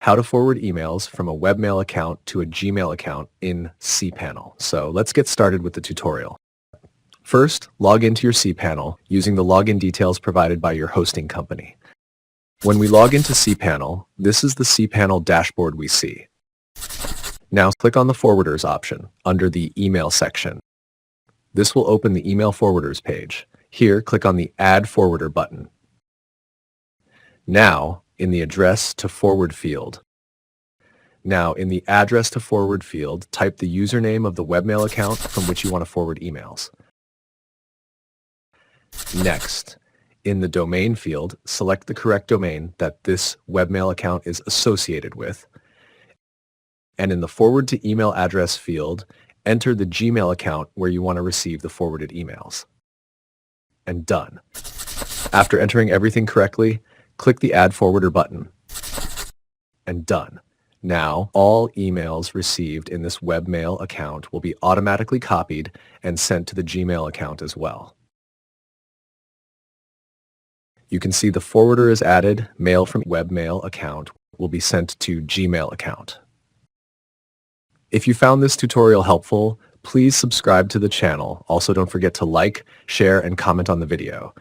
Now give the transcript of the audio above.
how to forward emails from a webmail account to a Gmail account in cpanel. So let's get started with the tutorial. First, log into your cpanel using the login details provided by your hosting company. When we log into cpanel, this is the cpanel dashboard we see. Now click on the Forwarders option under the Email section. This will open the Email Forwarders page. Here, click on the Add Forwarder button. Now, in the Address to Forward field. Now, in the Address to Forward field, type the username of the webmail account from which you want to forward emails. Next, in the Domain field, select the correct domain that this webmail account is associated with. And in the Forward to Email Address field, enter the Gmail account where you want to receive the forwarded emails. And done. After entering everything correctly, click the Add Forwarder button. And done. Now, all emails received in this webmail account will be automatically copied and sent to the Gmail account as well. You can see the forwarder is added, mail from webmail account will be sent to Gmail account. If you found this tutorial helpful, please subscribe to the channel. Also, don't forget to like, share, and comment on the video.